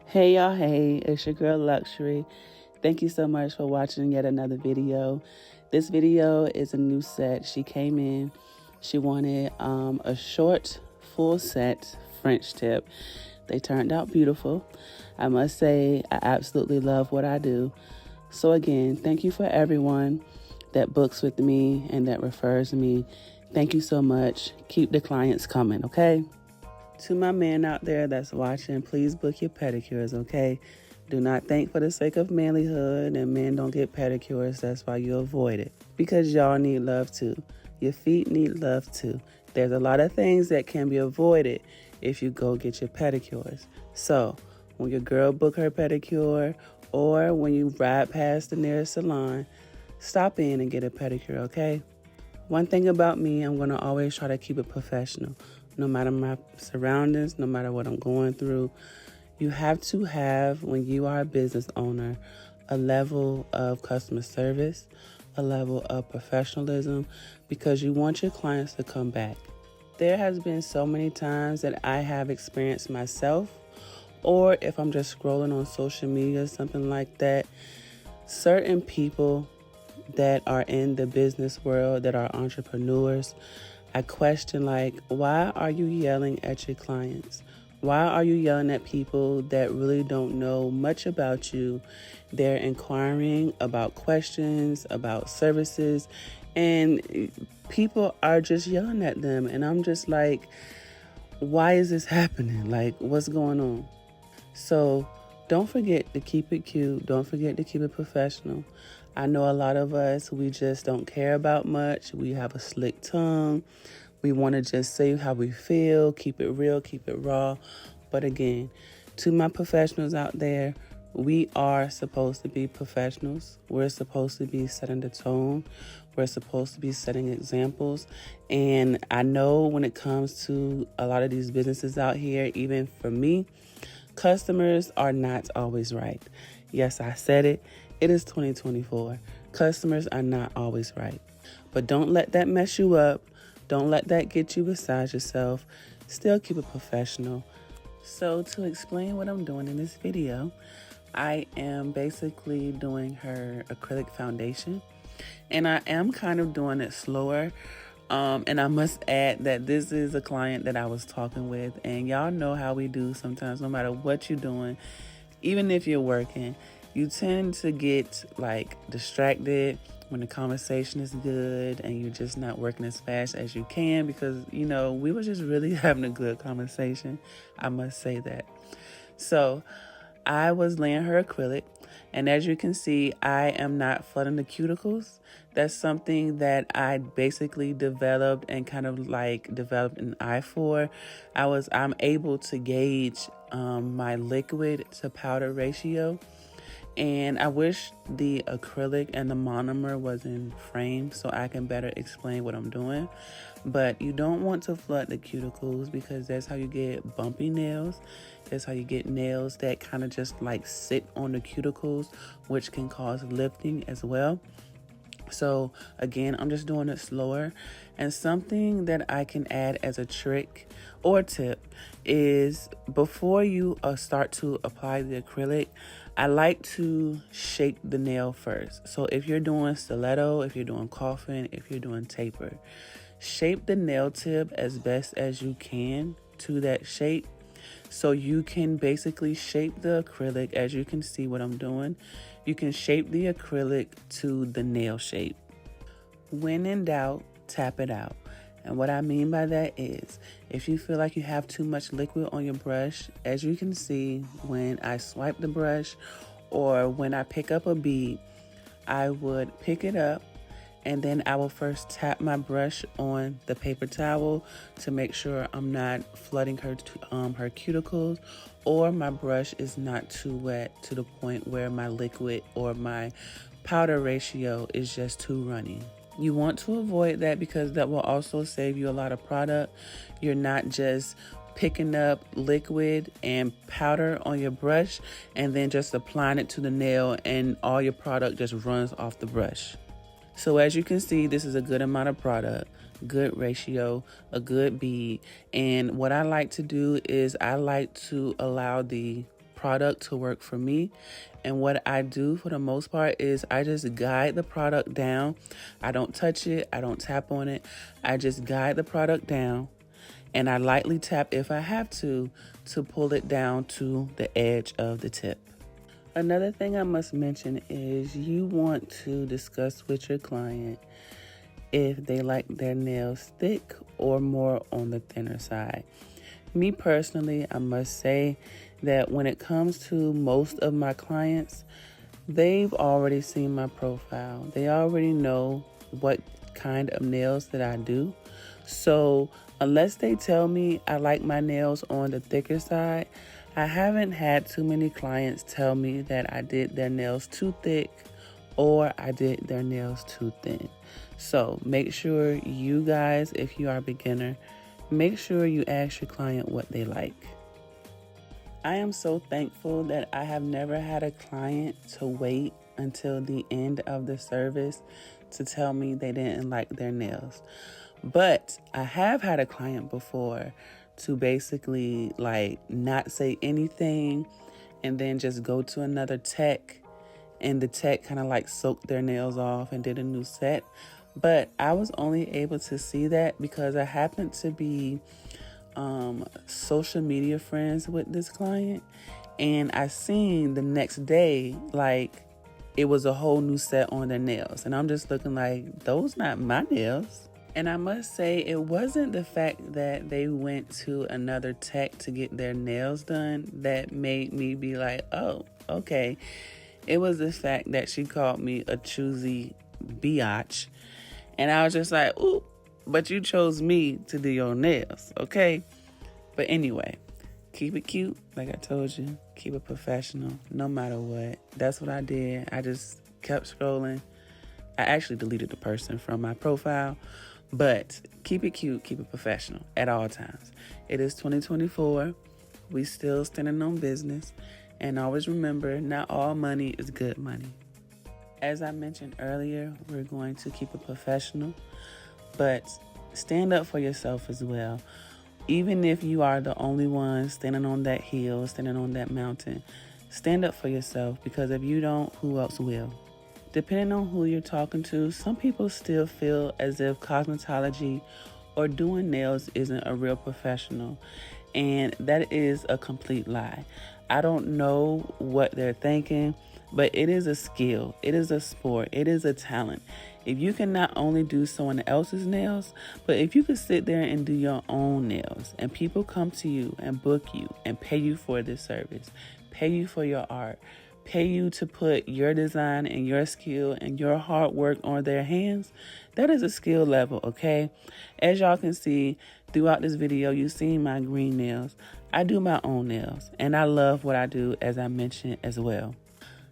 Hey y'all, hey, it's your girl LuxShari. Thank you so much for watching yet another video. This video is a new set. She came in, she wanted a short, full set French tip. They turned out beautiful. I must say, I absolutely love what I do. So again, thank you for everyone that books with me and that refers me. Thank you so much. Keep the clients coming, okay? To my man out there that's watching, please book your pedicures, okay? Do not think for the sake of manlyhood and men don't get pedicures, that's why you avoid it. Because y'all need love too. Your feet need love too. There's a lot of things that can be avoided if you go get your pedicures. So, when your girl book her pedicure or when you ride past the nearest salon, stop in and get a pedicure, okay? One thing about me, I'm going to always try to keep it professional. No matter my surroundings, no matter what I'm going through, you have to have, when you are a business owner, a level of customer service, a level of professionalism, because you want your clients to come back. There has been so many times that I have experienced myself, or if I'm just scrolling on social media, something like that, certain people that are in the business world, that are entrepreneurs, I question, like, why are you yelling at your clients? Why are you yelling at people that really don't know much about you? They're inquiring about questions, about services, and people are just yelling at them. And I'm just like, why is this happening? Like, what's going on? So don't forget to keep it cute. Don't forget to keep it professional. I know a lot of us, we just don't care about much. We have a slick tongue. We want to just say how we feel, keep it real, keep it raw. But again, to my professionals out there, we are supposed to be professionals. We're supposed to be setting the tone. We're supposed to be setting examples. And I know when it comes to a lot of these businesses out here, even for me, customers are not always right. Yes, I said it. It is 2024. Customers are not always right. But don't let that mess you up. Don't let that get you beside yourself. Still keep it professional. So to explain what I'm doing in this video, I am basically doing her acrylic foundation. And I am kind of doing it slower. And I must add that this is a client that I was talking with. And y'all know how we do sometimes, no matter what you're doing, even if you're working, you tend to get like distracted when the conversation is good and you're just not working as fast as you can because, you know, we were just really having a good conversation. I must say that. So I was laying her acrylic, and as you can see, I am not flooding the cuticles. That's something that I basically developed and kind of like developed an eye for. I'm able to gauge my liquid to powder ratio. And I wish the acrylic and the monomer was in frame so I can better explain what I'm doing. But you don't want to flood the cuticles because that's how you get bumpy nails. That's how you get nails that kind of just like sit on the cuticles, which can cause lifting as well. So again, I'm just doing it slower. And something that I can add as a trick or tip is before you start to apply the acrylic, I like to shape the nail first. So if you're doing stiletto, if you're doing coffin, if you're doing taper, shape the nail tip as best as you can to that shape. So you can basically shape the acrylic, as you can see what I'm doing. You can shape the acrylic to the nail shape. When in doubt, tap it out. And what I mean by that is, if you feel like you have too much liquid on your brush, as you can see when I swipe the brush or when I pick up a bead, I would pick it up and then I will first tap my brush on the paper towel to make sure I'm not flooding her cuticles, or my brush is not too wet to the point where my liquid or my powder ratio is just too runny. You want to avoid that because that will also save you a lot of product. You're not just picking up liquid and powder on your brush and then just applying it to the nail and all your product just runs off the brush. So as you can see, this is a good amount of product, good ratio, a good bead. And what I like to do is I like to allow the product to work for me. And what I do for the most part is I just guide the product down. I don't touch it. I don't tap on it. I just guide the product down, and I lightly tap if I have to pull it down to the edge of the tip. Another thing I must mention is you want to discuss with your client if they like their nails thick or more on the thinner side. Me personally, I must say that when it comes to most of my clients, they've already seen my profile. They already know what kind of nails that I do. So unless they tell me I like my nails on the thicker side, I haven't had too many clients tell me that I did their nails too thick or I did their nails too thin. So make sure you guys, if you are a beginner, make sure you ask your client what they like. I am so thankful that I have never had a client to wait until the end of the service to tell me they didn't like their nails. But I have had a client before to basically not say anything and then just go to another tech, and the tech kind of soaked their nails off and did a new set. But I was only able to see that because I happened to be social media friends with this client, and I seen the next day it was a whole new set on their nails, and I'm just looking like, those not my nails. And I must say, it wasn't the fact that they went to another tech to get their nails done that made me be like, oh, okay. It was the fact that she called me a choosy biatch. And I was just like, ooh, but you chose me to do your nails, okay? But anyway, keep it cute, like I told you. Keep it professional, no matter what. That's what I did. I just kept scrolling. I actually deleted the person from my profile. But keep it cute, keep it professional at all times. It is 2024. We still standing on business. And always remember, not all money is good money. As I mentioned earlier, we're going to keep it professional, but stand up for yourself as well. Even if you are the only one standing on that hill, standing on that mountain, stand up for yourself, because if you don't, who else will? Depending on who you're talking to, some people still feel as if cosmetology or doing nails isn't a real professional, and that is a complete lie. I don't know what they're thinking, but it is a skill, it is a sport, it is a talent. If you can not only do someone else's nails, but if you could sit there and do your own nails, and people come to you and book you and pay you for this service, pay you for your art, pay you to put your design and your skill and your hard work on their hands, that is a skill level, okay? As y'all can see throughout this video, you've seen my green nails. I do my own nails, and I love what I do, as I mentioned as well.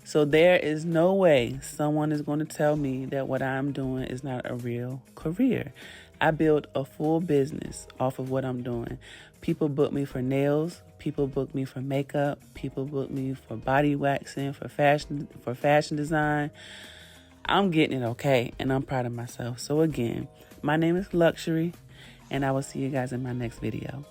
So there is no way someone is going to tell me that what I'm doing is not a real career. I built a full business off of what I'm doing. People book me for nails. People book me for makeup. People book me for body waxing, for fashion design. I'm getting it, okay? And I'm proud of myself. So again, my name is LuxShari, and I will see you guys in my next video.